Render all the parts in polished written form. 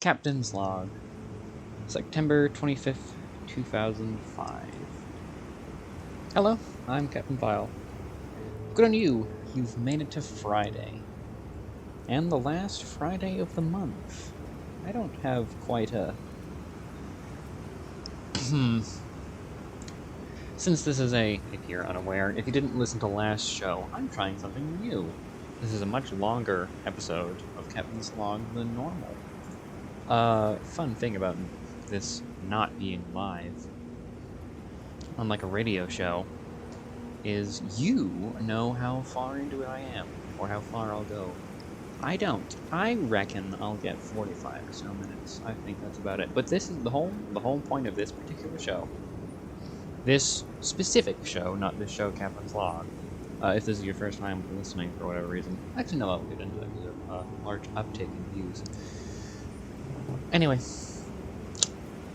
Captain's Log, September 25th, 2005. Hello, I'm Captain Vile. Good on you, you've made it to Friday. And the last Friday of the month. I don't have quite a... Since this is if you're unaware, if you didn't listen to last show, I'm trying something new. This is a much longer episode of Captain's Log than normal. Fun thing about this not being live, unlike a radio show, is you know how far into it I am, or how far I'll go. I don't. I reckon I'll get 45 or so minutes. I think that's about it. But this is the whole point of this particular show. This specific show, not this show, Captain's Log. If this is your first time listening for whatever reason. Actually, no, I'll get into it. There's a large uptick in views. Anyway,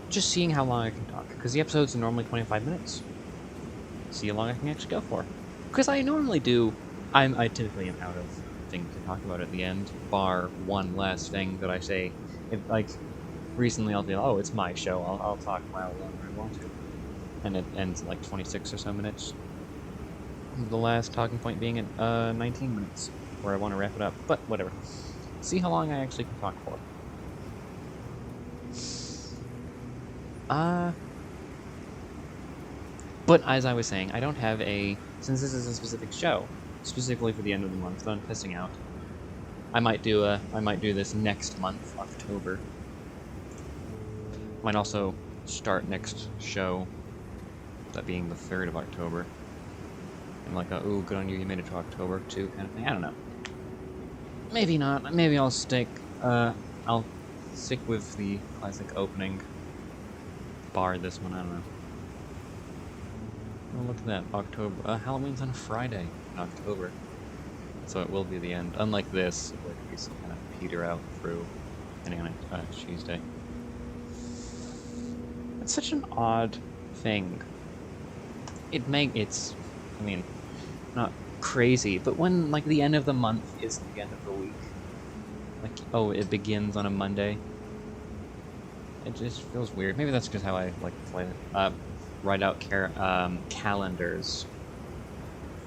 just seeing how long I can talk, because the episodes are normally 25 minutes. See how long I can actually go for. Because I normally do, I typically am out of things to talk about at the end, bar one last thing that I say. Like, recently I'll be, oh, it's my show, I'll talk while longer I want to. And it ends at like 26 or so minutes. The last talking point being at 19 minutes, where I want to wrap it up, but whatever. See how long I actually can talk for. But as I was saying, I don't have since this is a specific show, specifically for the end of the month, that I'm pissing out. I might do this next month, October. Might also start next show, that being the 3rd of October. I'm like, ooh, good on you, you made it to October too, kind of thing. I don't know. Maybe not. Maybe I'll stick with the classic opening. Bar this one, I don't know. Oh, look at that, October. Halloween's on a Friday in October. So it will be the end. Unlike this, where we still kind of peter out through, depending on Tuesday. It's such an odd thing. It's, I mean, not crazy, but when, like, the end of the month is the end of the week. Like, oh, it begins on a Monday. It just feels weird. Maybe that's just how I like to play it. Write out calendars.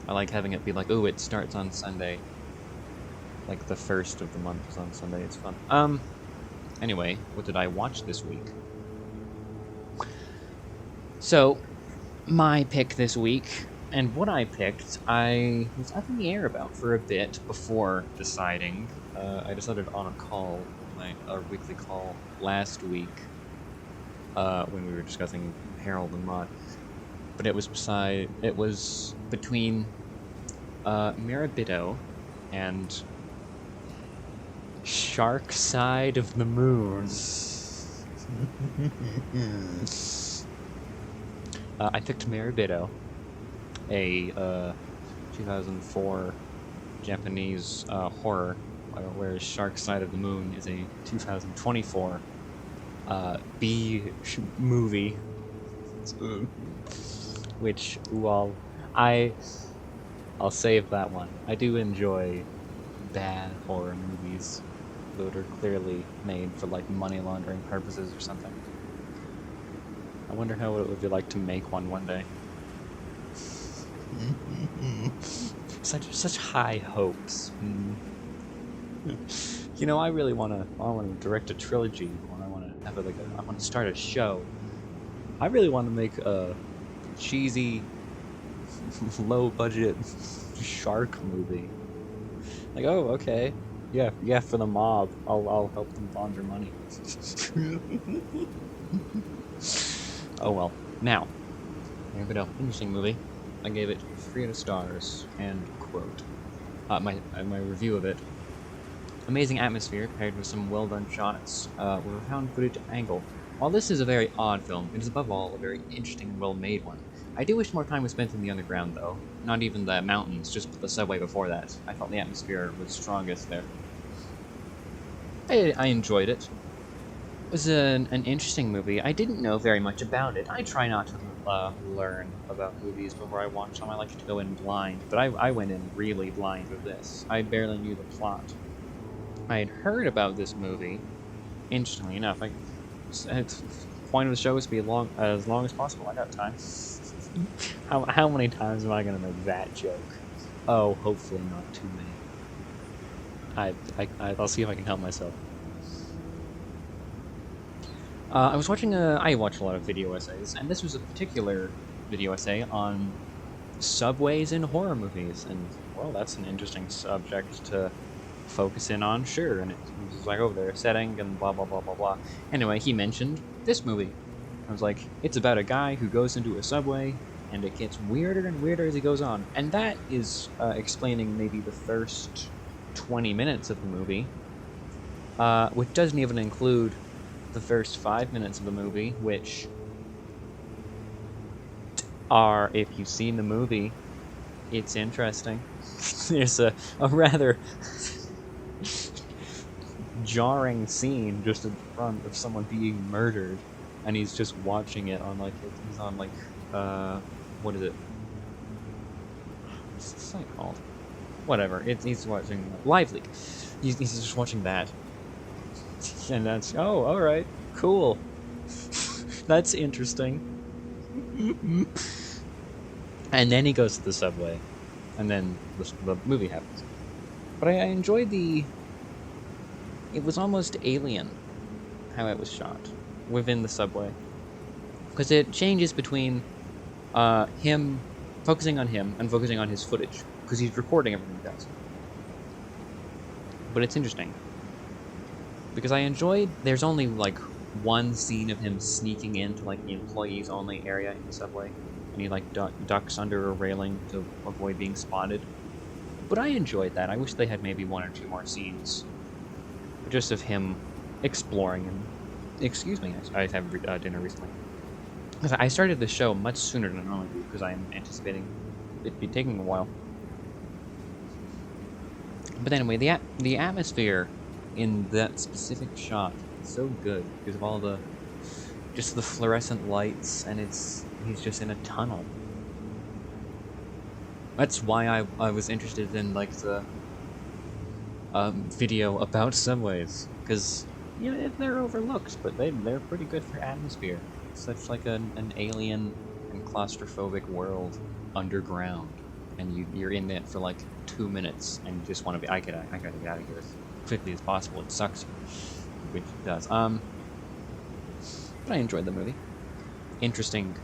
I like having it be like, oh, it starts on Sunday. Like the 1st of the month is on Sunday. It's fun. Anyway, what did I watch this week? So, my pick this week, and what I picked, I was up in the air about for a bit before deciding. I decided on a call, our weekly call last week, when we were discussing Harold and Maude. But it was between Mirabito and Shark Side of the Moon. I picked Mirabito, a 2004 Japanese horror, whereas Shark Side of the Moon is a 2024 B movie, which, well, I'll save that one. I do enjoy bad horror movies that are clearly made for, like, money laundering purposes or something. I wonder how it would be like to make one day. Such high hopes. You know, I want to direct a trilogy. I want to start a show. I really want to make a cheesy, low-budget shark movie. Like, oh, okay, yeah, for the mob, I'll help them launder money. Oh well. Now, Mirabito, interesting movie. I gave it 3 out of stars. End quote. My review of it. Amazing atmosphere paired with some well-done shots with a found footage angle. While this is a very odd film, it is above all a very interesting and well-made one. I do wish more time was spent in the underground, though. Not even the mountains, just the subway before that. I felt the atmosphere was strongest there. I enjoyed it. It was an interesting movie. I didn't know very much about it. I try not to learn about movies before I watch them. I like to go in blind, but I went in really blind with this. I barely knew the plot. I had heard about this movie Interestingly enough, it's point of the show is to be as long as possible. I got time. How many times am I gonna make that joke? Oh, hopefully not too many. I'll see if I can help myself. I was watching I watch a lot of video essays, and this was a particular video essay on subways in horror movies, and well, that's an interesting subject to focus in on, sure. And it was like, oh, their setting and blah blah blah blah blah. Anyway, he mentioned this movie. I was like, it's about a guy who goes into a subway, and it gets weirder and weirder as he goes on, and that is explaining maybe the first 20 minutes of the movie, which doesn't even include the first 5 minutes of the movie, which are, if you've seen the movie, it's interesting. There's a rather jarring scene just in front of someone being murdered, and he's just watching it on he's on what is it? What's the site called? Whatever. He's watching Live Leak. He's just watching that, and that's all right, cool. That's interesting. And then he goes to the subway, and then the movie happens. But I enjoyed it was almost alien how it was shot within the subway, because it changes between him focusing on him and focusing on his footage, because he's recording everything he does. But it's interesting because I enjoyed. There's only one scene of him sneaking into the employees only area in the subway, and he ducks under a railing to avoid being spotted. But I enjoyed that. I wish they had maybe 1 or 2 more scenes just of him exploring. And excuse me, I had dinner recently. Because I started the show much sooner than I normally do, because I am anticipating it be taking a while. But anyway, the atmosphere in that specific shot is so good because of all the fluorescent lights, and he's just in a tunnel. That's why I was interested in the video about subways, because they're overlooked, but they're pretty good for atmosphere. It's such an alien and claustrophobic world underground, and you're in it for 2 minutes, and you just want to be I gotta get out of here as quickly as possible. It sucks, which it does. But I enjoyed the movie. Interesting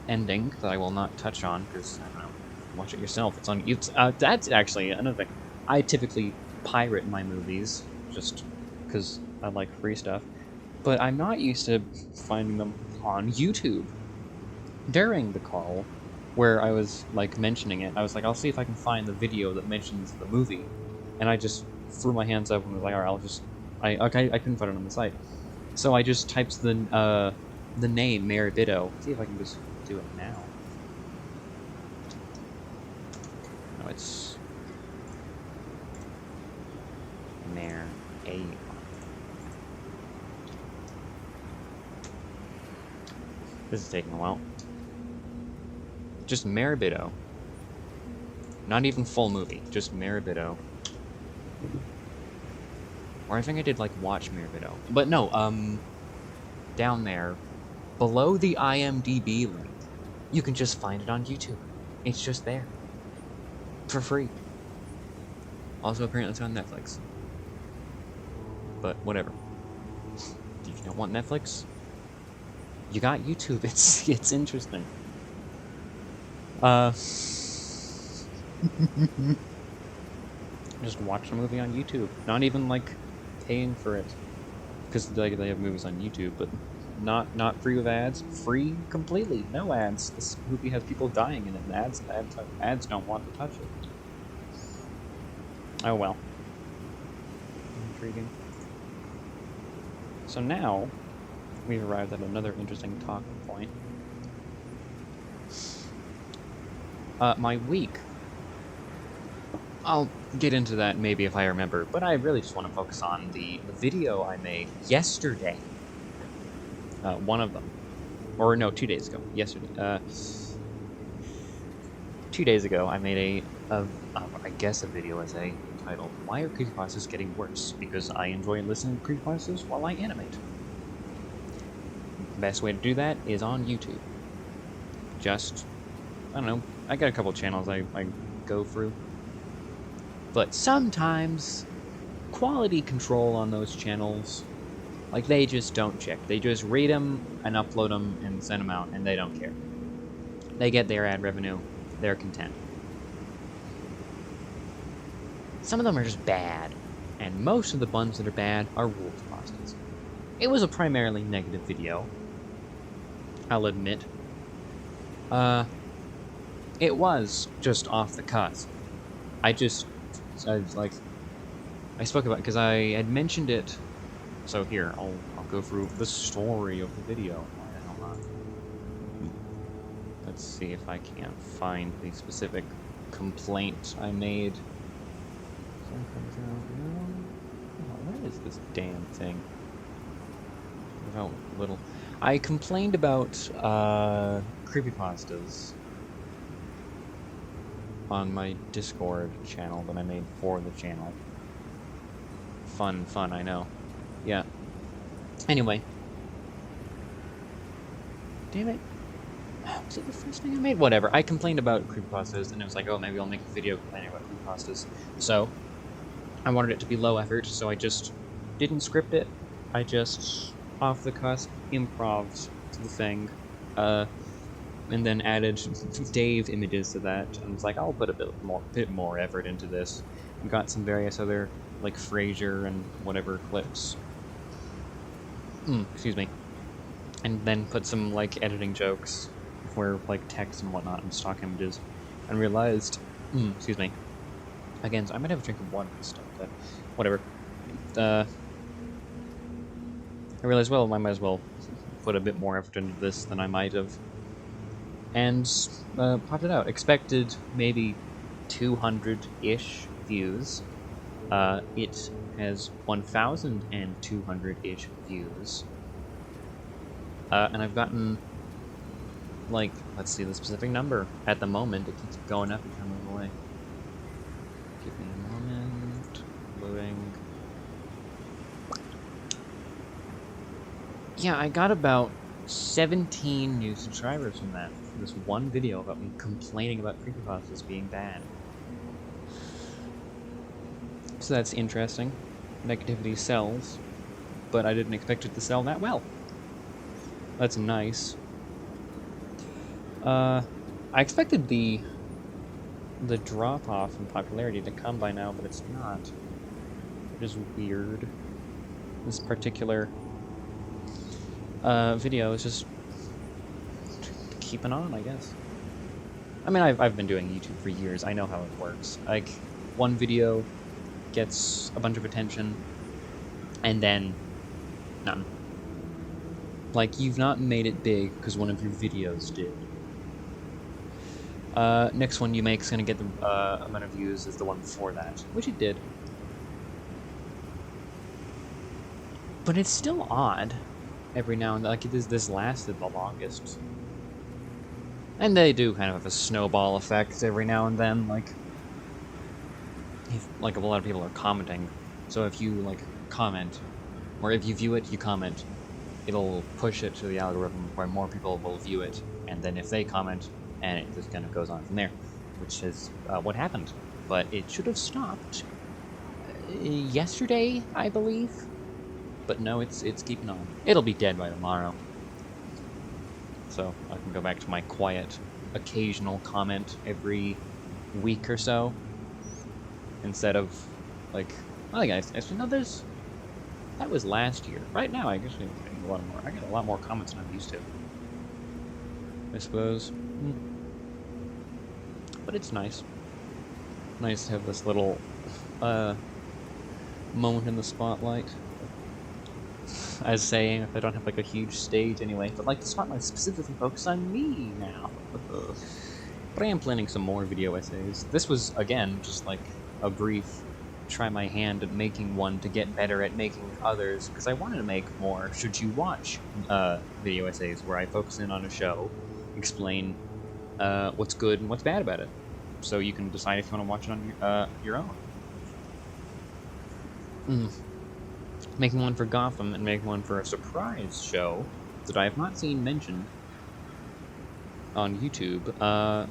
ending that I will not touch on because I don't know. Watch it yourself. It's on YouTube. That's actually another thing. I typically pirate my movies just because I like free stuff, but I'm not used to finding them on YouTube. During the call, where I was mentioning it, I was I'll see if I can find the video that mentions the movie, and I just threw my hands up and was alright, I'll just I couldn't find it on the site, so I just typed the name Mary Bido. See if I can just do it now. No, it's Mare A. This is taking a while. Just Mare Bido. Not even full movie, just Mare Bido. Or I think I did watch Mare Bido. But no, down there, below the IMDb link, you can just find it on YouTube. It's just there. For free. Also, apparently it's on Netflix. But whatever. If you don't want Netflix, you got YouTube. It's interesting. Just watch a movie on YouTube. Not even paying for it, because they have movies on YouTube, but not free with ads. Free completely, no ads. This movie has people dying in it, and ads don't want to touch it. Oh well. Intriguing. So now we've arrived at another interesting talking point. My week. I'll get into that maybe if I remember, but I really just want to focus on the video I made yesterday. One of them. Or no, 2 days ago. Yesterday. 2 days ago, I made I guess a video essay titled, Why Are Creepypastas Getting Worse? Because I enjoy listening to creepypastas while I animate. The best way to do that is on YouTube. Just, I don't know, I got a couple channels I go through. But sometimes, quality control on those channels, like, they just don't check. They just read them and upload them and send them out, and they don't care. They get their ad revenue. They're content. Some of them are just bad, and most of the ones that are bad are rules pastas. It was a primarily negative video, I'll admit. It was just off the cusp. I spoke about it because I had mentioned it. So here, I'll go through the story of the video. Why the hell not? Let's see if I can't find the specific complaint I made. What is this damn thing? Oh, little. I complained about creepypastas on my Discord channel that I made for the channel. Fun, I know. Yeah. Anyway. Damn it. Was it the first thing I made? Whatever. I complained about creepypastas, and it was like, oh, maybe I'll make a video complaining about creepypastas. So, I wanted it to be low effort, so I just didn't script it. I just, off the cusp, improv'd the thing. And then added Dave images to that, and was like, I'll put a bit more effort into this. And got some various other, like, Frasier and whatever clips. Excuse me. And then put some, like, editing jokes where, like, text and whatnot and stock images. And realized, excuse me. Again, so I might have a drink of water and stuff, but whatever. I realized, well, I might as well put a bit more effort into this than I might have. And popped it out. Expected maybe 200-ish views. It has 1,200-ish views. And I've gotten, like, let's see the specific number. At the moment, it keeps going up and coming away. Give me a moment. Loading. Yeah, I got about 17 new subscribers from that. This one video about me complaining about creepypastas being bad. So that's interesting. Negativity sells, but I didn't expect it to sell that well. That's nice. I expected the drop-off in popularity to come by now, but it's not. It is weird. This particular video is just keeping on, I guess. I mean, I've been doing YouTube for years. I know how it works. Like, one video gets a bunch of attention, and then none. Like, you've not made it big because one of your videos did. Next one you make is going to get the amount of views as the one before that, which it did. But it's still odd every now and then. Like, this lasted the longest. And they do kind of have a snowball effect every now and then, like a lot of people are commenting. So if you, like, comment, or if you view it, you comment, it'll push it to the algorithm where more people will view it, and then if they comment, and it just kind of goes on from there, which is what happened. But it should have stopped yesterday, I believe. But no, it's keeping on. It'll be dead by tomorrow. So I can go back to my quiet, occasional comment every week or so. Instead of, like, well, guys, no, that was last year. Right now, I guess I'm getting a lot more. I get a lot more comments than I'm used to, I suppose. But it's nice. Nice to have this little moment in the spotlight. As saying, if I don't have, like, a huge stage anyway, but, like, the spotlight specifically focused on me now. But I am planning some more video essays. This was, again, just, like, a brief try my hand at making one to get better at making others, because I wanted to make more should you watch video essays where I focus in on a show, explain what's good and what's bad about it, so you can decide if you want to watch it on your own. making one for Gotham and making one for a surprise show that I have not seen mentioned on YouTube,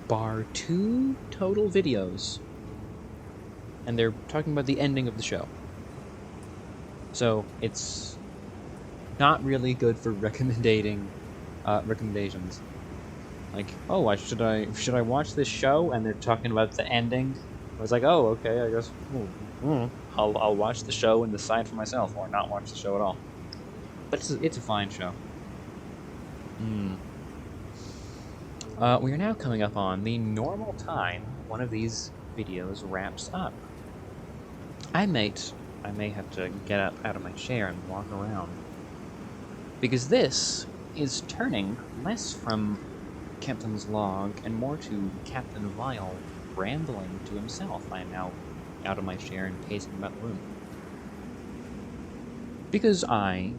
bar 2 total videos. And they're talking about the ending of the show. So it's not really good for recommendations. Like, oh, should I watch this show? And they're talking about the ending. I was like, oh, okay, I guess I'll watch the show and decide for myself, or not watch the show at all. But it's a fine show. We are now coming up on the normal time one of these videos wraps up. I may have to get up out of my chair and walk around, because this is turning less from Captain's log and more to Captain Vile rambling to himself. I am now out of my chair and pacing about the room. Because I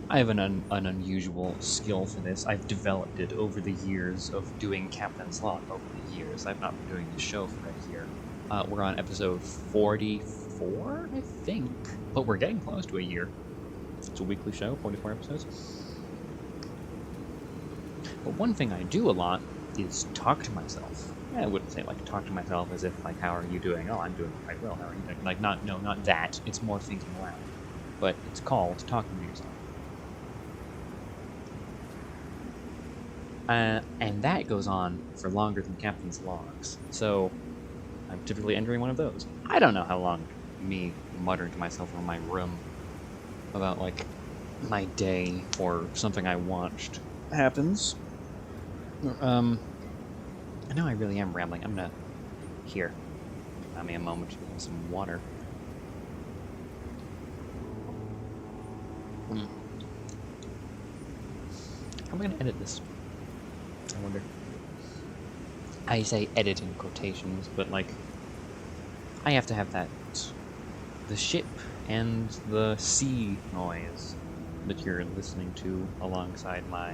have an unusual skill for this. I've developed it over the years of doing Captain's log. Over the years, I've not been doing the show for a year. We're on episode 44, I think, but we're getting close to a year. It's a weekly show, 44 episodes. But one thing I do a lot is talk to myself. I wouldn't say like talk to myself as if like, how are you doing? Oh, I'm doing quite well. How are you doing? Like, not that. It's more thinking aloud. But it's called talking to yourself. And that goes on for longer than Captain's logs. So I'm typically entering one of those. I don't know how long me muttering to myself in my room about like my day or something I watched happens. I know I really am rambling. I'm gonna here. Allow me a moment to get some water. How am I gonna edit this? I wonder. I say edit in quotations, but like I have to have that the ship and the sea noise that you're listening to alongside my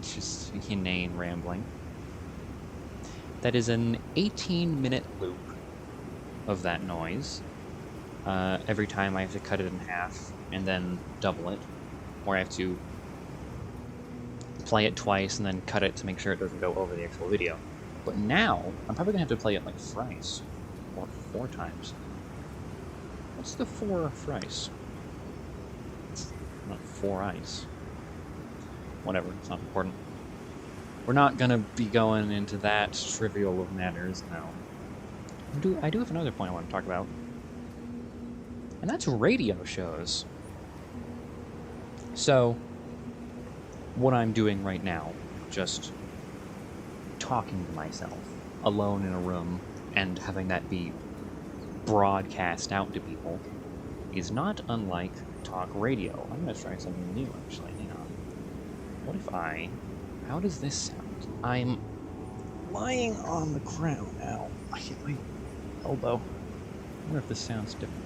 just inane rambling. That is an 18-minute loop of that noise. Every time I have to cut it in half and then double it, or I have to play it twice and then cut it to make sure it doesn't go over the actual video. But now, I'm probably going to have to play it like thrice, or 4 times. What's the 4 thrice? Not 4 ice. Whatever, it's not important. We're not going to be going into that trivial of matters now. I do have another point I want to talk about. And that's radio shows. So, what I'm doing right now, just talking to myself, alone in a room, and having that be broadcast out to people, is not unlike talk radio. I'm going to try something new, actually. Hang on. What if how does this sound? I'm lying on the ground now. I hit my elbow. I wonder if this sounds different.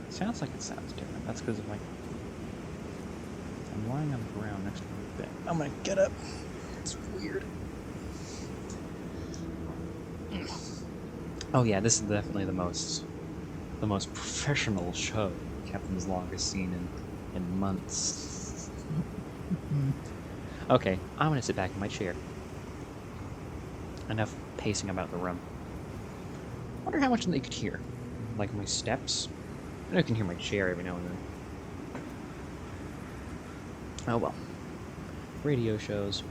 It sounds like it sounds different. That's because of my... I'm lying on the ground next to my bed. I'm gonna get up. It's weird. Oh yeah, this is definitely the most professional show Captain's Log has seen in months. Okay, I'm gonna sit back in my chair. Enough pacing about the room. Wonder how much they could hear. Like my steps? I know I can hear my chair every now and then. Oh well. Radio shows.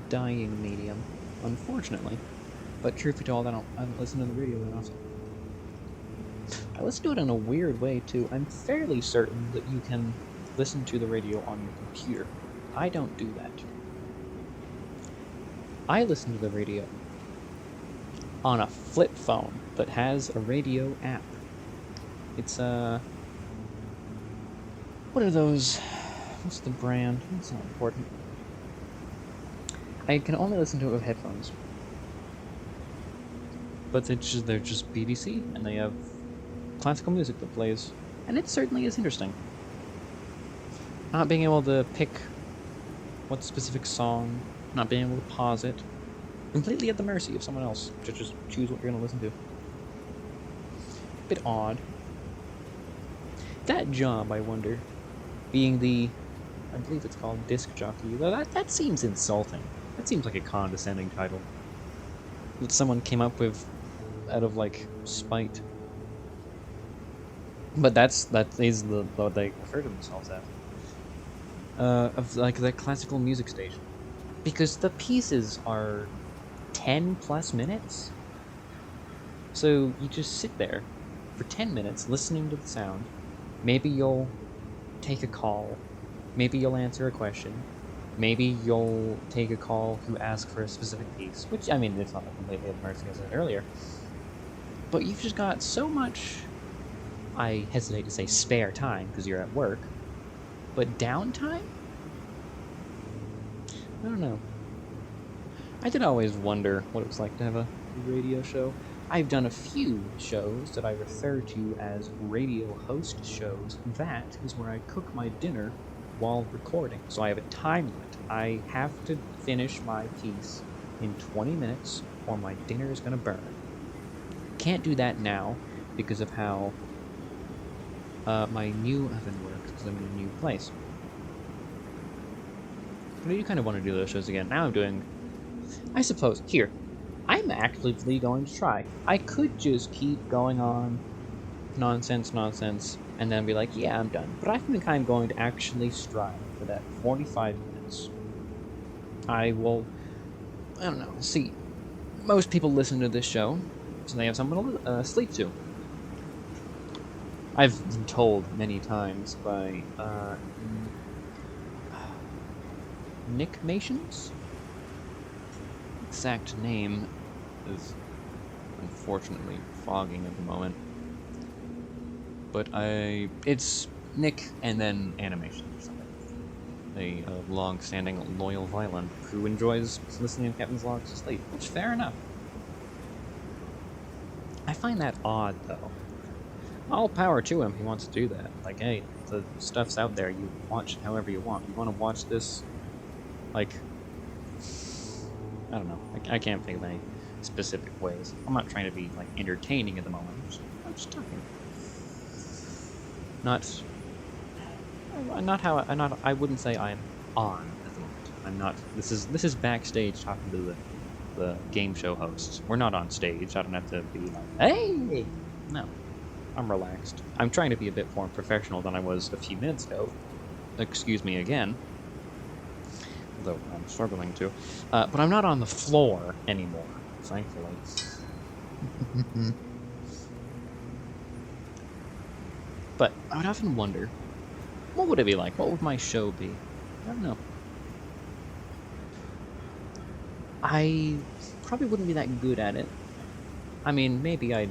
Dying medium, unfortunately. But truth be told, I don't listen to the radio that often. I listen to it in a weird way too. I'm fairly certain that you can listen to the radio on your computer. I don't do that. I listen to the radio on a flip phone that has a radio app. It's what are those? What's the brand? It's not important. I can only listen to it with headphones. But they're just BBC, and they have classical music that plays, and it certainly is interesting. Not being able to pick what specific song, not being able to pause it, completely at the mercy of someone else to just choose what you're going to listen to. Bit odd. That job, I wonder, being the, I believe it's called disc jockey, though that seems insulting. That seems like a condescending title that someone came up with out of, like, spite. But that is what they refer to themselves as. Of, like, the classical music station. Because the pieces are 10 plus minutes. So you just sit there for 10 minutes listening to the sound. Maybe you'll take a call. Maybe you'll answer a question. Maybe you'll take a call who asks for a specific piece. Which, I mean, it's not completely at mercy, as I said earlier. But you've just got so much, I hesitate to say spare time, because you're at work. But downtime? I don't know. I did always wonder what it was like to have a radio show. I've done a few shows that I refer to as radio host shows. That is where I cook my dinner while recording. So I have a time limit. I have to finish my piece in 20 minutes or my dinner is going to burn. Can't do that now because of how my new oven works, because I'm in a new place. But I do kind of want to do those shows again. Now I'm doing, I suppose, here. I'm actively going to try. I could just keep going on nonsense, and then be like, yeah, I'm done. But I think I'm going to actually strive for that 45 minutes. I will, I don't know, see. Most people listen to this show, so they have someone to sleep to. I've been told many times by Nick Mations? Exact name is unfortunately fogging at the moment. But it's Nick and then animation or something. A long-standing loyal violin who enjoys listening to Captain's Logs to sleep, which fair enough. I find that odd, though. All power to him, he wants to do that. Like, hey, the stuff's out there, you watch it however you want. You want to watch this, like, I don't know. I can't think of any specific ways. I'm not trying to be, like, entertaining at the moment. I'm just talking. I wouldn't say I'm on at the moment. I'm not. This is backstage talking to the game show hosts. We're not on stage. I don't have to be like, hey! No. I'm relaxed. I'm trying to be a bit more professional than I was a few minutes ago. Excuse me again. Though I'm struggling to. But I'm not on the floor anymore, thankfully. But I would often wonder, what would it be like? What would my show be? I don't know. I probably wouldn't be that good at it. I mean, maybe I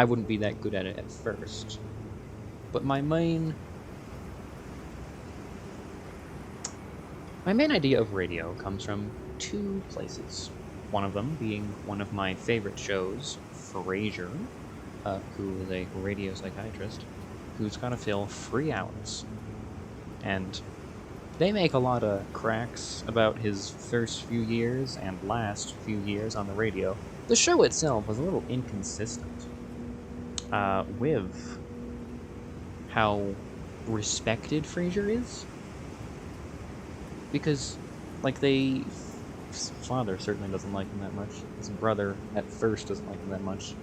wouldn't be that good at it at first. But my main idea of radio comes from two places. One of them being one of my favorite shows, Frasier, who is a radio psychiatrist, who's got to fill 3 hours. And they make a lot of cracks about his first few years and last few years on the radio. The show itself was a little inconsistent with how respected Frasier is. Because, like, his father certainly doesn't like him that much. His brother, at first, doesn't like him that much.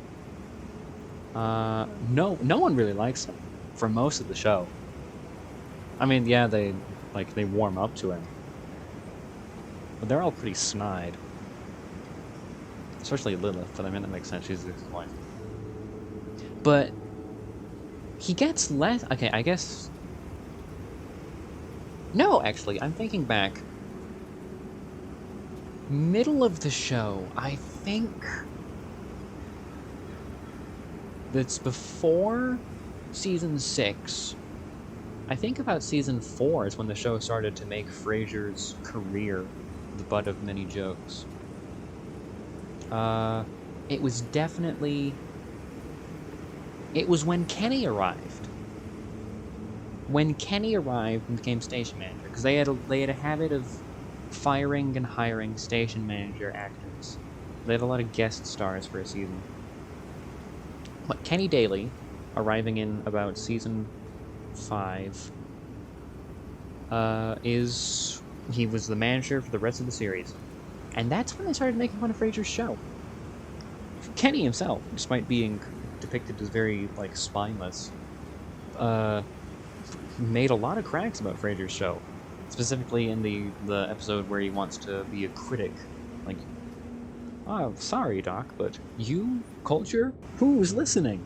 No one really likes him for most of the show. I mean, yeah, they warm up to him. But they're all pretty snide. Especially Lilith, but I mean, that makes sense. She's his wife. But he gets less... Okay, I guess... No, actually, I'm thinking back. Middle of the show, I think... That's before season 6. I think about season 4 is when the show started to make Frasier's career the butt of many jokes. It was definitely... It was when Kenny arrived. When Kenny arrived and became station manager, because they had a habit of firing and hiring station manager actors. They had a lot of guest stars for a season. Kenny Daly, arriving in about season 5, he was the manager for the rest of the series. And that's when they started making fun of Frasier's show. Kenny himself, despite being depicted as very, like, spineless, made a lot of cracks about Frasier's show. Specifically in the episode where he wants to be a critic. Like, oh, sorry, Doc, but you, culture, who's listening?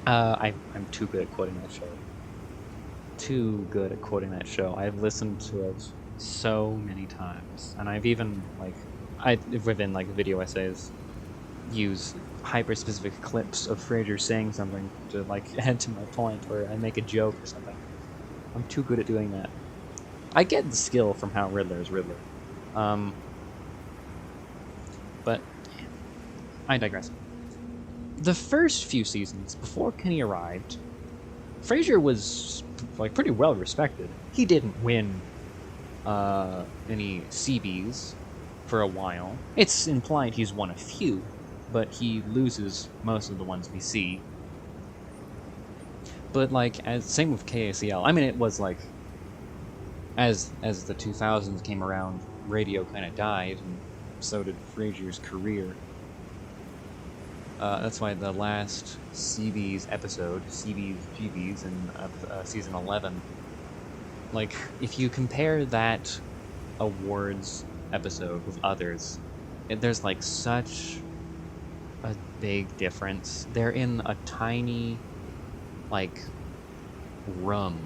I'm too good at quoting that show. Too good at quoting that show. I've listened to it so many times, and I've even, within, video essays, use hyper-specific clips of Frasier saying something to, add to my point, or I make a joke or something. I'm too good at doing that. I get the skill from how Riddler is Riddler. But I digress. The first few seasons, before Kenny arrived, Frasier was, pretty well respected. He didn't win any CBs for a while. It's implied he's won a few, but he loses most of the ones we see. But, same with KACL. I mean, it was, as the 2000s came around, radio kind of died, and so did Frasier's career. That's why the last CB's episode, CB's GB's in season 11, if you compare that awards episode with others, there's, such a big difference. They're in a tiny, room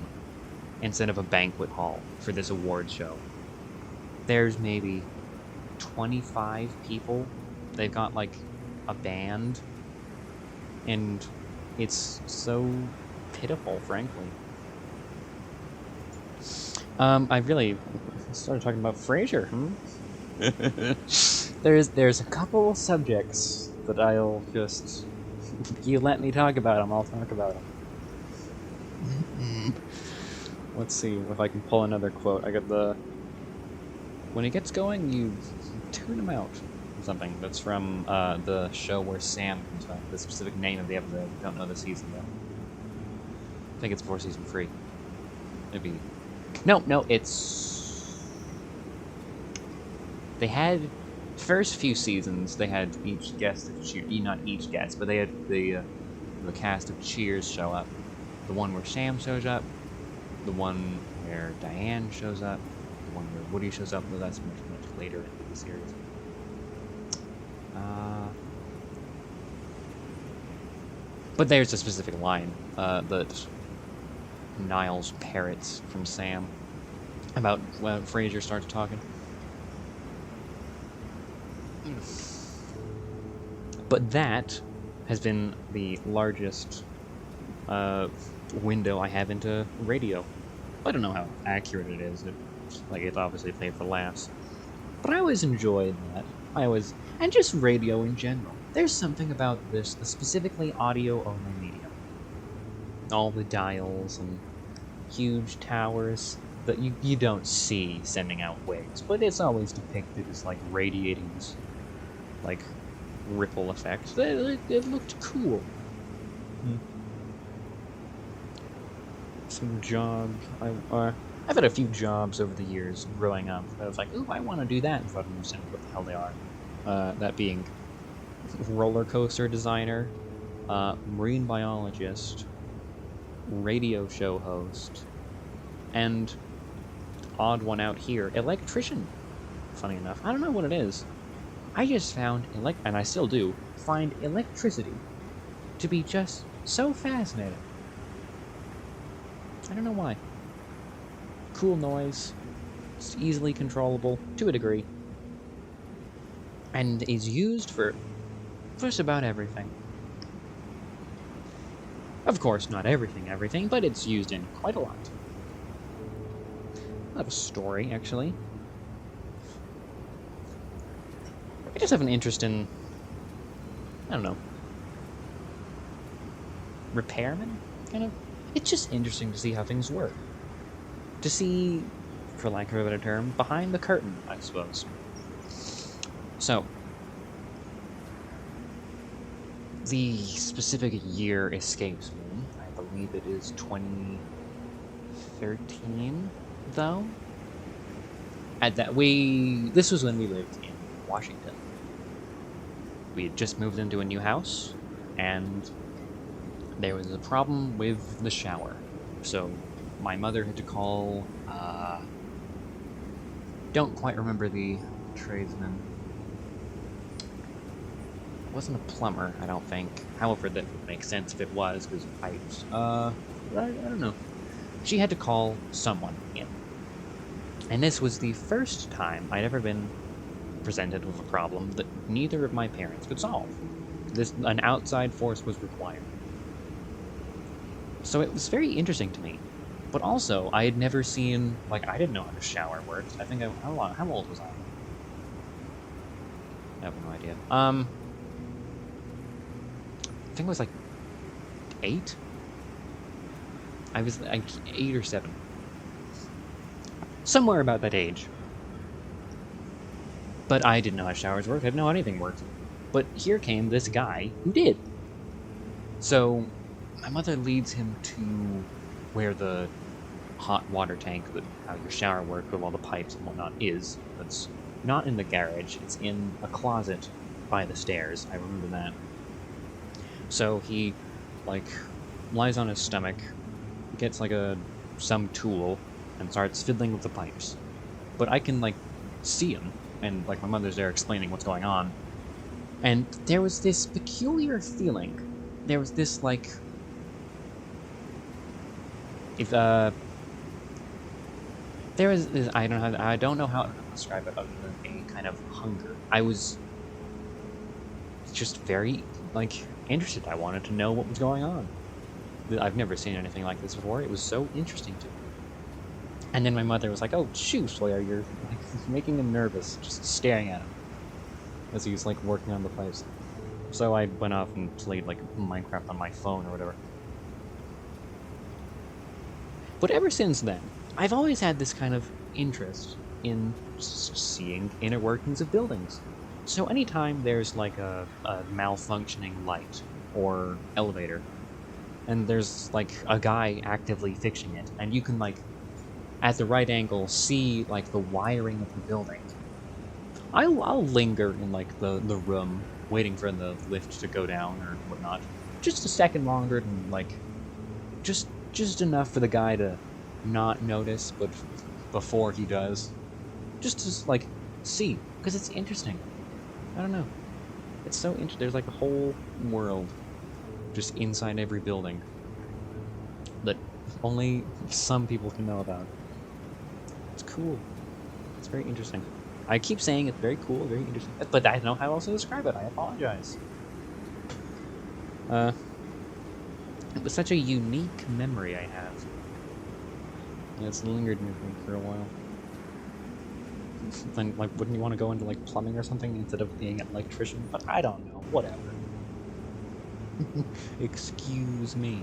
instead of a banquet hall for this award show. There's maybe 25 people. They've got, a band, and it's so pitiful, frankly. I really started talking about Frasier. There's a couple subjects that I'll just, if you let me talk about them, I'll talk about them. Let's see if I can pull another quote. I got when he gets going, you tune him out. Something that's from the show where Sam comes back. The specific name of the episode. I don't know the season though. I think it's before season 3. Maybe. No, it's. They had first few seasons. They had each guest of Cheers. Not each guest, but they had the cast of Cheers show up. The one where Sam shows up. The one where Diane shows up. The one where Woody shows up. Well, that's much later in the series. But there's a specific line that Niles parrots from Sam about when Frasier starts talking. But that has been the largest window I have into radio. I don't know how accurate it is. It's obviously played for laughs. But I always enjoyed that. And just radio in general. There's something about this, the specifically audio-only medium. All the dials and huge towers that you don't see sending out waves, but it's always depicted as, radiating this, ripple effect. It looked cool. Some job... I've had a few jobs over the years growing up. I was ooh, I want to do that, if I don't understand what the hell they are. That being roller coaster designer, marine biologist, radio show host, and odd one out here, electrician. Funny enough, I don't know what it is. I just found and I still do find electricity to be just so fascinating. I don't know why. Cool noise. It's easily controllable to a degree. And is used for just about everything. Of course, not everything, but it's used in quite a lot. I have a story, actually. I just have an interest in, I don't know, repairmen, kind of. It's just interesting to see how things work. To see, for lack of a better term, behind the curtain, I suppose. So, The specific year escapes me. I believe it is 2013, though. This was when we lived in Washington. We had just moved into a new house, and there was a problem with the shower. So my mother had to call, don't quite remember the tradesman. It wasn't a plumber, I don't think. However, that would make sense if it was, because pipes. I don't know. She had to call someone in. And this was the first time I'd ever been presented with a problem that neither of my parents could solve. An outside force was required. So it was very interesting to me. But also, I had never seen, I didn't know how the shower worked. I think how old was I? I have no idea. I think it was 8? I was 8 or 7. Somewhere about that age. But I didn't know how showers worked. I didn't know how anything worked. But here came this guy who did. So my mother leads him to where the hot water tank, how your shower works with all the pipes and whatnot, is. It's not in the garage. It's in a closet by the stairs. I remember that. So he, lies on his stomach, gets some tool, and starts fiddling with the pipes. But I can see him, and my mother's there explaining what's going on. And there was this peculiar feeling. There was this there was this, I don't know how to describe it other than a kind of hunger. I was just very interested. I wanted to know what was going on. I've never seen anything like this before. It was so interesting to me. And then my mother was like, "Oh, shoo, Sawyer, you're making him nervous, just staring at him as he's working on the pipes." So I went off and played Minecraft on my phone or whatever. But ever since then, I've always had this kind of interest in seeing inner workings of buildings. So anytime there's a malfunctioning light or elevator, and there's a guy actively fixing it, and you can at the right angle see the wiring of the building, I'll linger in the room waiting for the lift to go down or whatnot, just a second longer than just enough for the guy to not notice, but before he does, just to see, because it's interesting. I don't know, it's so interesting. There's a whole world just inside every building that only some people can know about. It's cool. It's very interesting. I keep saying it's very cool, very interesting, but I don't know how else to describe it. I apologize. It was such a unique memory I have. And it's lingered with me for a while. Then, wouldn't you want to go into plumbing or something instead of being an electrician? But I don't know. Whatever. Excuse me.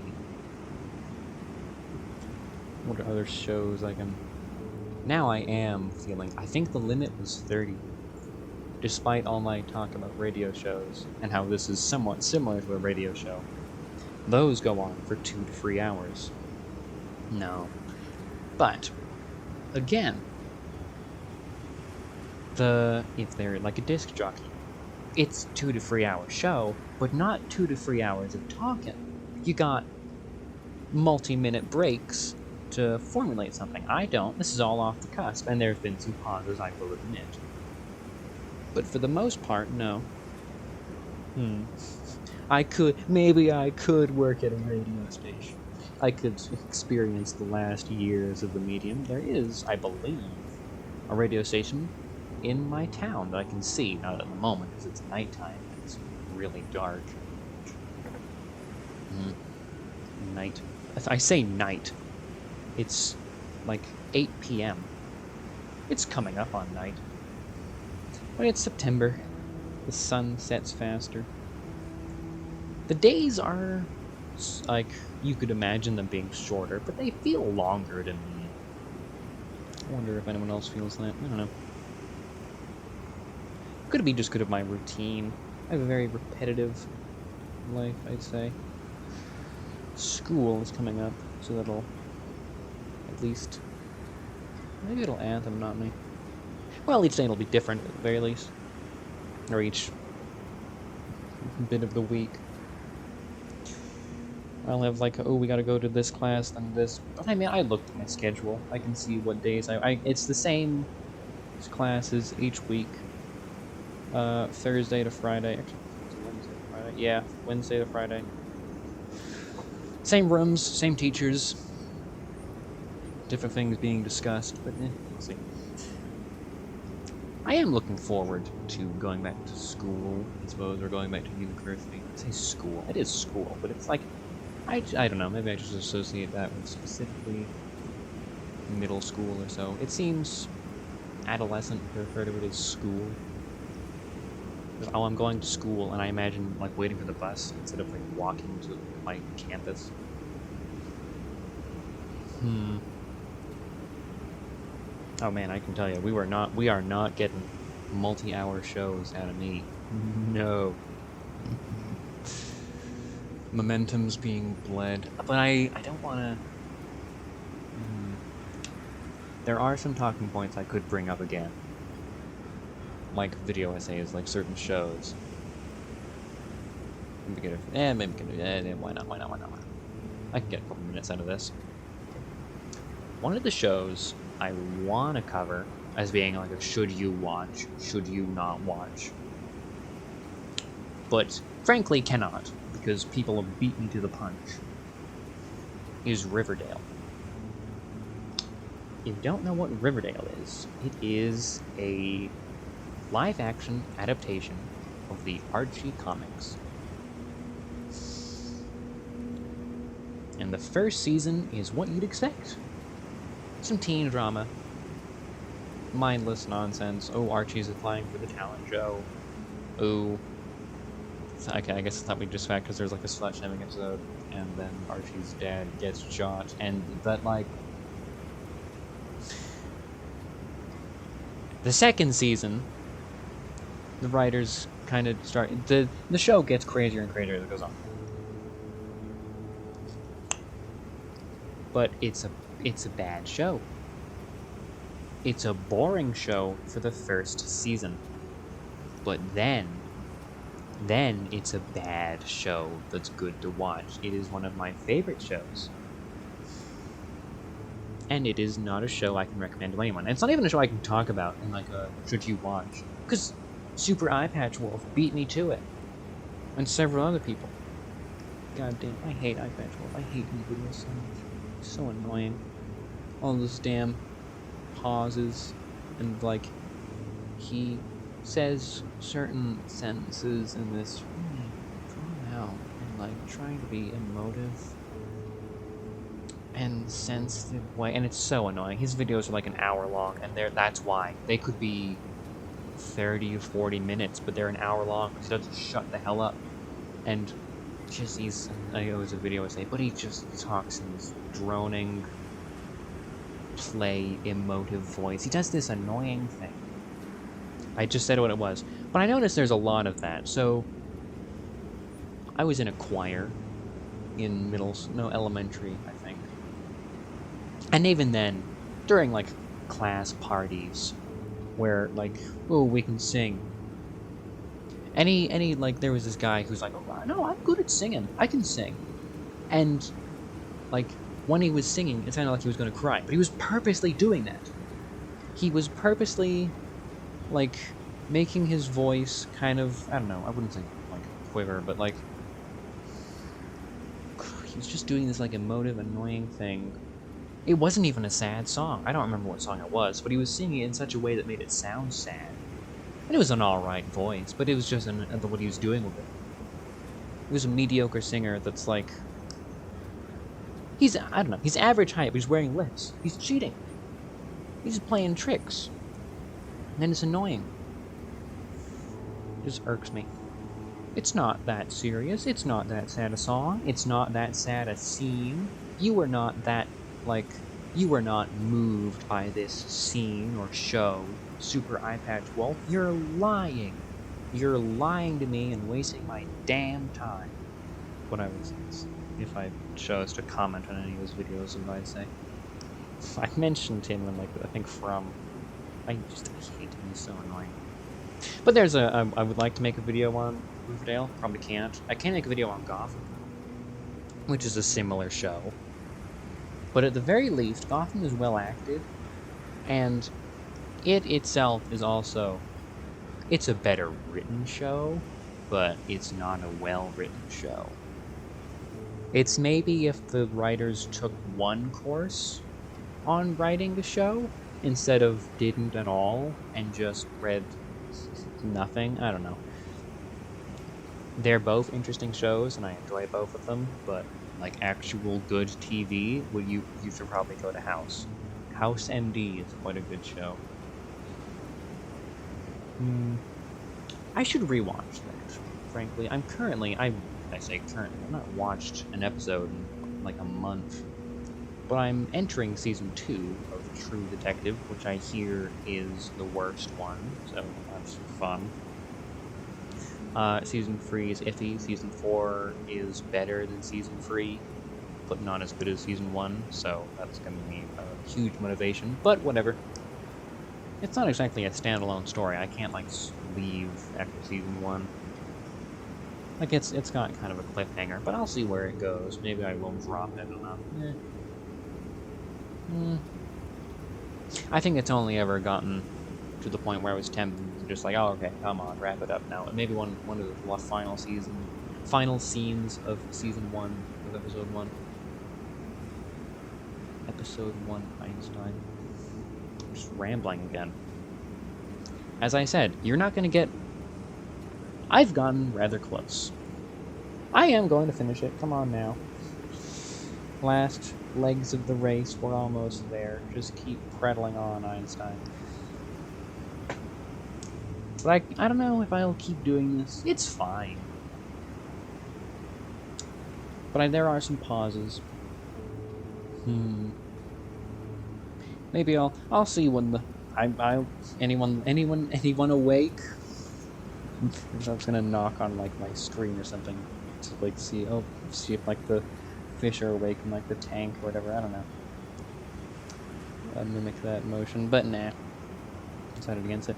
What are other shows I can... Now I am feeling... I think the limit was 30. Despite all my talk about radio shows, and how this is somewhat similar to a radio show. Those go on for 2 to 3 hours. No. But, again, if they're a disc jockey, it's 2 to 3 hour show, but not 2 to 3 hours of talking. You got multi-minute breaks to formulate something. I don't. This is all off the cusp, and there have been some pauses, I will admit. But for the most part, no. Maybe I could work at a radio station. I could experience the last years of the medium. There is, I believe, a radio station in my town that I can see. Not at the moment, because it's nighttime and it's really dark. Night. I say night. It's 8 p.m. It's coming up on night. But it's September. The sun sets faster. The days are you could imagine them being shorter, but they feel longer to me. I wonder if anyone else feels that. I don't know. Could it be just good of my routine? I have a very repetitive life, I'd say. School is coming up, so that'll at least... Maybe it'll Anthem, not me. Well, each day will be different, at the very least. Or each bit of the week. I'll have like, oh, we gotta go to this class, then this. But I mean, I looked at my schedule. I can see what days it's the same classes each week. Thursday to Friday. Actually, Wednesday to Friday. Yeah, Wednesday to Friday. Same rooms, same teachers. Different things being discussed, but we'll see. I am looking forward to going back to school, I suppose, or going back to university. I say school. It is school, but it's like, I don't know, maybe I just associate that with specifically middle school or so. It seems adolescent to refer to it as school. Oh, I'm going to school, and I imagine, like, waiting for the bus instead of, like, walking to my campus. Oh man, I can tell you, we are not getting multi-hour shows out of me. No. Momentum's being bled. But I don't want to... There are some talking points I could bring up again. Like video essays, like certain shows. Maybe why not? I can get a couple minutes out of this. One of the shows I want to cover as being like a should you watch, should you not watch, but frankly cannot, because people have beat me to the punch, is Riverdale. If you don't know what Riverdale is, it is a live-action adaptation of the Archie comics. And the first season is what you'd expect. Some teen drama. Mindless nonsense. Oh, Archie's applying for the talent show. Oh. Okay, I guess I thought we'd just fact because there's like a slut-shaming episode, and then Archie's dad gets shot, and that, like... The second season, the writers kind of start... The show gets crazier and crazier as it goes on. But it's a bad show. It's a boring show for the first season. But then it's a bad show that's good to watch. It is one of my favorite shows. And it is not a show I can recommend to anyone. And it's not even a show I can talk about in like a should you watch. Because Super Eye Patch Wolf beat me to it. And several other people. God damn, I hate Eye Patch Wolf. I hate his videos so much. It's so annoying. All those damn pauses. And like, he says certain sentences in this really drawn out and like trying to be emotive and sensitive way, and it's so annoying. His videos are like an hour long, and that's why. They could be 30 or 40 minutes, but they're an hour long because he doesn't shut the hell up. And just I know it was a video essay, but he just talks in this droning, emotive voice. He does this annoying thing. I just said what it was. But I noticed there's a lot of that. So, I was in a choir in elementary, I think. And even then, during, like, class parties, where, like, oh, we can sing. Like, there was this guy who's like, oh, no, I'm good at singing. I can sing. And, like, when he was singing, it sounded like he was going to cry. But he was purposely doing that. He was purposely, like, making his voice kind of, I don't know, I wouldn't say, like, quiver, but, like, he was just doing this, like, emotive, annoying thing. It wasn't even a sad song. I don't remember what song it was, but he was singing it in such a way that made it sound sad. And it was an alright voice, but it was just what he was doing with it. He was a mediocre singer that's, like, I don't know, he's average height, but he's wearing lips. He's cheating. He's playing tricks. And then it's annoying. It just irks me. It's not that serious. It's not that sad a song. It's not that sad a scene. You are not that, like, you are not moved by this scene or show, Super Eye Patch Wolf. You're lying. You're lying to me and wasting my damn time. what I was, if I chose to comment on any of his videos, what I'd say. I mentioned him in, like, I think from... I hate him, he's so annoying. But there's I would like to make a video on Riverdale. Probably can't. I can make a video on Gotham, which is a similar show. But at the very least, Gotham is well acted, and it itself is also... It's a better written show, but it's not a well-written show. It's maybe if the writers took one course on writing the show, instead of didn't at all, and just read nothing. I don't know. They're both interesting shows, and I enjoy both of them, but like actual good TV, well, you should probably go to House. House MD is quite a good show. I should rewatch that, frankly. I'm currently, I say currently, I've not watched an episode in like a month, but I'm entering season 2 of True Detective, which I hear is the worst one, so that's fun. Season 3 is iffy. Season 4 is better than Season 3, but not as good as Season 1, so that's going to be a huge motivation, but whatever. It's not exactly a standalone story. I can't, like, leave after Season 1. Like, it's got kind of a cliffhanger, but I'll see where it goes. Maybe I will drop it, I don't know. I think it's only ever gotten to the point where I was tempted to just like, oh, okay, come on, wrap it up now. And maybe one of the final scenes of Season 1 of Episode 1. Episode 1, Einstein. I'm just rambling again. As I said, you're not going to get... I've gotten rather close. I am going to finish it. Come on now. Last legs of the race, we're almost there. Just keep prattling on, Einstein. But I don't know if I'll keep doing this. It's fine. But there are some pauses. Maybe I'll see when the anyone awake? I'm just gonna knock on like my screen or something to like see if like the fish are awake in like the tank or whatever. I don't know. I'll mimic that motion, but nah. Decided against it.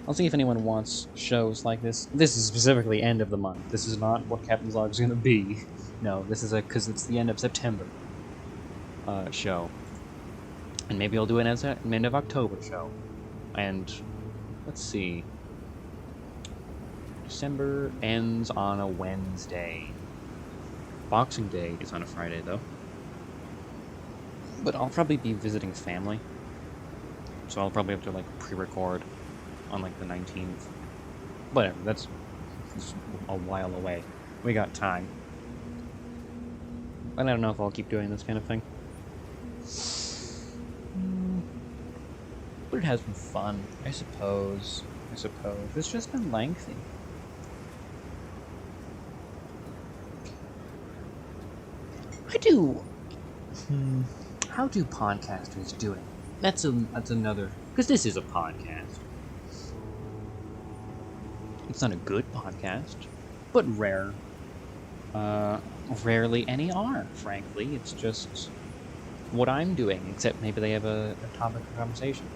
I'll see if anyone wants shows like this. This is specifically end of the month. This is not what Captain's Log is going to be. No, this is because it's the end of September show. And maybe I'll do an end of October show. And let's see. December ends on a Wednesday. Boxing Day is on a Friday, though. But I'll probably be visiting family. So I'll probably have to, like, pre-record on, like, the 19th. Whatever, that's a while away. We got time. And I don't know if I'll keep doing this kind of thing. But it has been fun, I suppose. It's just been lengthy. How do podcasters do it? That's another... Because this is a podcast. It's not a good podcast, but rare. Rarely any are, frankly. It's just what I'm doing, except maybe they have a topic of conversation.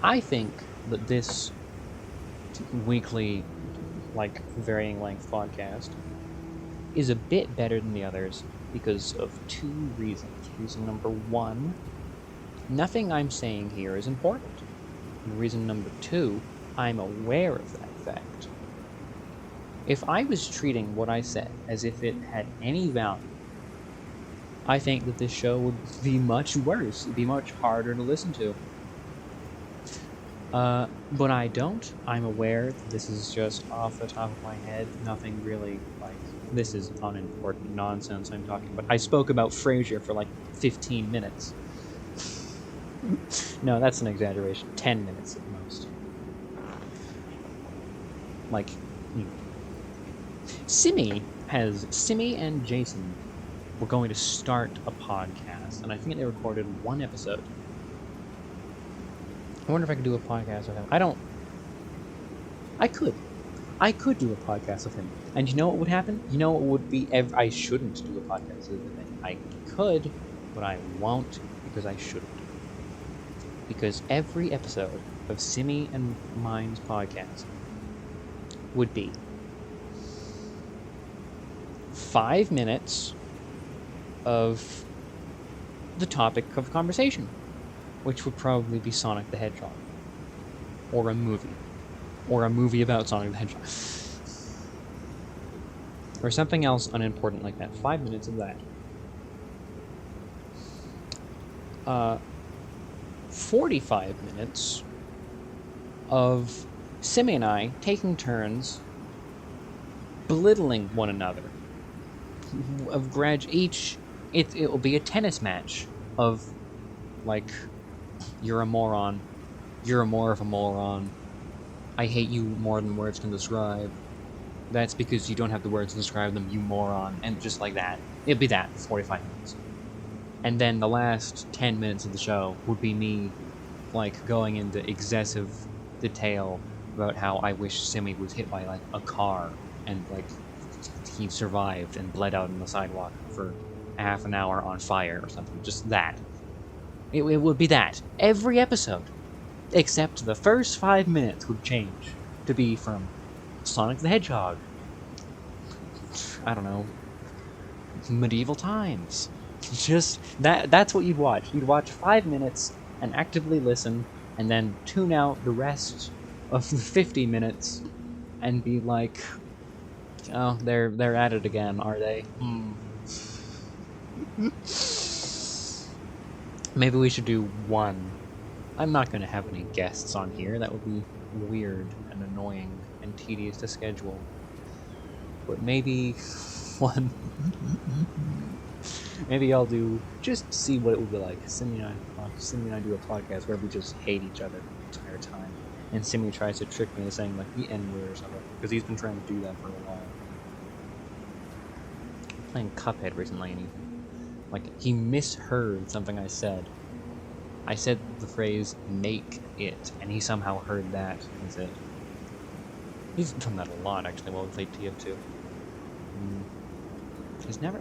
I think that this weekly, like, varying length podcast is a bit better than the others because of 2 reasons. Reason number 1, nothing I'm saying here is important. And reason number 2, I'm aware of that fact. If I was treating what I said as if it had any value, I think that this show would be much worse. It'd be much harder to listen to. But I don't. I'm aware that this is just off the top of my head. Nothing really, like, this is unimportant nonsense I'm talking about. I spoke about Frasier for like 15 minutes. No, that's an exaggeration. 10 minutes at most. Like, Simi and Jason were going to start a podcast, and I think they recorded 1 episode. I wonder if I could do a podcast with them. I could. I could do a podcast with him. And you know what would happen? You know what would be... I shouldn't do a podcast with him. I could, but I won't because I shouldn't. Because every episode of Simi and mine's podcast would be 5 minutes of the topic of conversation, which would probably be Sonic the Hedgehog, or a movie about Sonic the Hedgehog, or something else unimportant like that. 5 minutes of that. 45 minutes of Simi and I taking turns belittling one another. It will be a tennis match of, like, you're a moron, you're more of a moron, I hate you more than words can describe, that's because you don't have the words to describe them, you moron, and just like that. It'd be that for 45 minutes. And then the last 10 minutes of the show would be me, like, going into excessive detail about how I wish Simi was hit by, like, a car, and, like, he survived and bled out on the sidewalk for half an hour on fire or something. Just that. It would be that. Every episode. Except the first 5 minutes would change to be from Sonic the Hedgehog. I don't know. Medieval times. Just that's what you'd watch. You'd watch 5 minutes and actively listen, and then tune out the rest of the 50 minutes and be like, oh, they're at it again, are they? Maybe we should do one. I'm not going to have any guests on here. That would be weird and annoying and tedious to schedule. But maybe one. Maybe I'll do, just see what it would be like. Simi and I do a podcast where we just hate each other the entire time. And Simi tries to trick me into saying, like, the N-word or something. Because he's been trying to do that for a while. Playing Cuphead recently, and he misheard something I said. I said the phrase "make it," and he somehow heard that as it. He's done that a lot, actually, while we played TF2.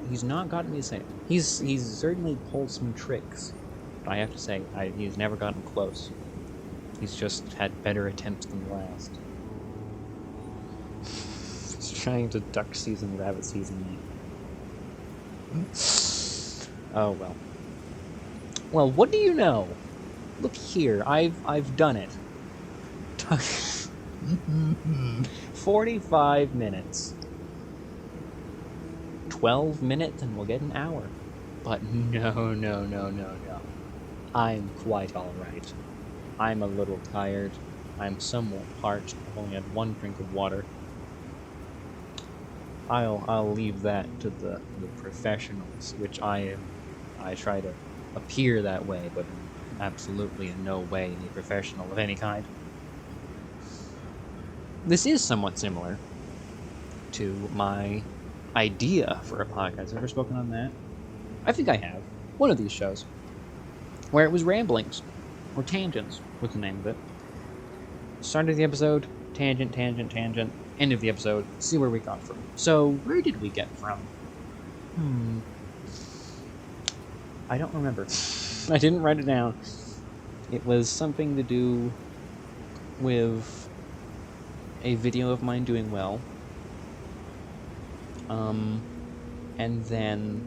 He's not gotten me to say it. He's certainly pulled some tricks, but I have to say, he's never gotten close. He's just had better attempts than the last. He's trying to duck season rabbit season me. Oh well. Well, what do you know? Look here, I've done it. 45 minutes. 12 minutes and we'll get an hour. But no. I'm quite alright. I'm a little tired. I'm somewhat parched. I've only had one drink of water. I'll leave that to the professionals, which I am. I try to appear that way, but I'm absolutely in no way a professional of any kind. This is somewhat similar to my idea for a podcast. Have I ever spoken on that? I think I have. One of these shows. Where it was ramblings. Or tangents was the name of it. Start of the episode, tangent. End of the episode, see where we got from. So, where did we get from? I don't remember. I didn't write it down. It was something to do with a video of mine doing well. And then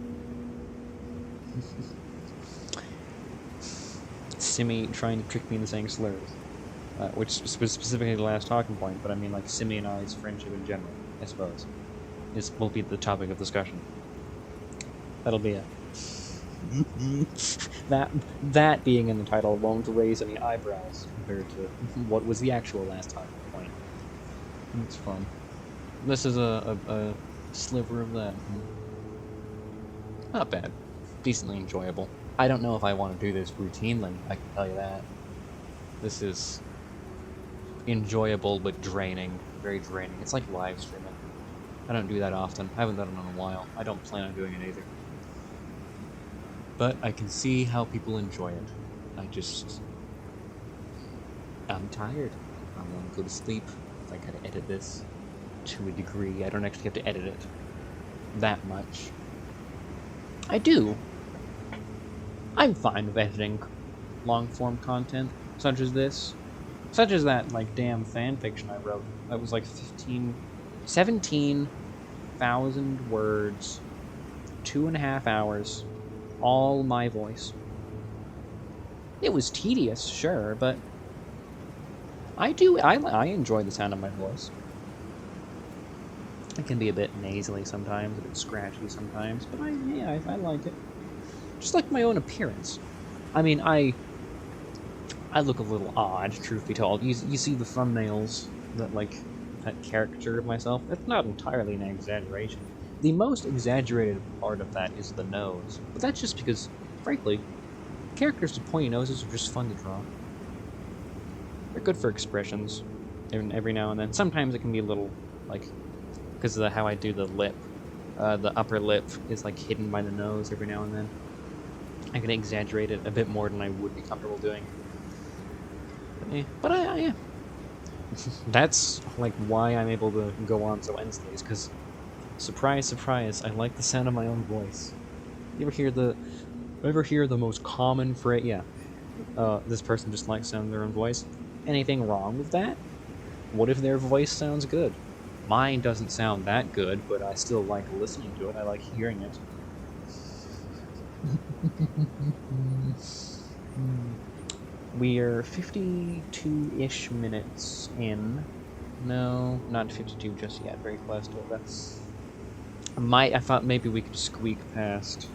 Simi trying to trick me into saying slurs. Which was specifically the last talking point, but I mean, like, Simi and I's friendship in general, I suppose. This will be the topic of discussion. That'll be it. That being in the title won't raise any eyebrows compared to what was the actual last talking point. It's fun. This is a sliver of that. Not bad. Decently enjoyable. I don't know if I want to do this routinely, I can tell you that. This is enjoyable but draining. Very draining. It's like live streaming. I don't do that often. I haven't done it in a while. I don't plan on doing it either. But I can see how people enjoy it. I'm tired. I want to go to sleep. I gotta edit this. to a degree. I don't actually have to edit it that much. I do. I'm fine with editing long-form content, such as this. Such as that, like, damn fanfiction I wrote. That was like 17,000 words, 2.5 hours, all my voice. It was tedious, sure, but I enjoy the sound of my voice. It can be a bit nasally sometimes, a bit scratchy sometimes, but I like it. Just like my own appearance. I mean, I look a little odd, truth be told. You see the thumbnails that caricature of myself? That's not entirely an exaggeration. The most exaggerated part of that is the nose. But that's just because, frankly, characters with pointy noses are just fun to draw. They're good for expressions, every now and then. Sometimes it can be a little, because of how I do the lip. The upper lip is, hidden by the nose every now and then. I can exaggerate it a bit more than I would be comfortable doing. But yeah. That's, why I'm able to go on so endlessly, is because, surprise, surprise, I like the sound of my own voice. You ever hear the most common phrase? Yeah. This person just likes the sound of their own voice. Anything wrong with that? What if their voice sounds good? Mine doesn't sound that good, but I still like listening to it. I like hearing it. We're 52-ish minutes in. No, not 52 just yet. Very close to it. I thought maybe we could squeak past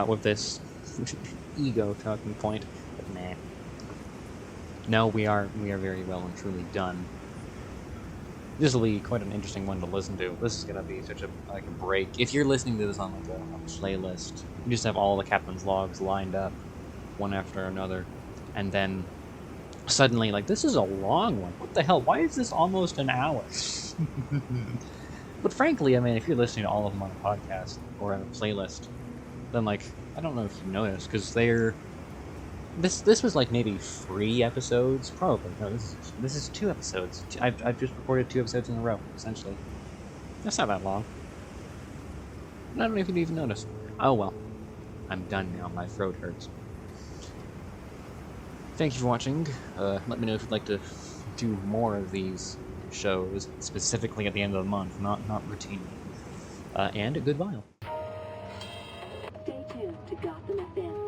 with this ego talking point, but nah. No, we are very well and truly done. This will be quite an interesting one to listen to. This is gonna be such a break. If you're listening to this on a playlist, you just have all the Captain's Logs lined up, one after another, and then suddenly this is a long one. What the hell? Why is this almost an hour? But frankly, I mean, if you're listening to all of them on a podcast or on a playlist, then I don't know if you noticed, because they're this was maybe 3 episodes, probably. No, this is 2 episodes. I've just recorded 2 episodes in a row, essentially. That's not that long. I don't know if you'd even notice. Oh well, I'm done now. My throat hurts. Thank you for watching. Let me know if you'd like to do more of these shows, specifically at the end of the month, not routinely. And goodbye. Stay tuned to Gotham FM.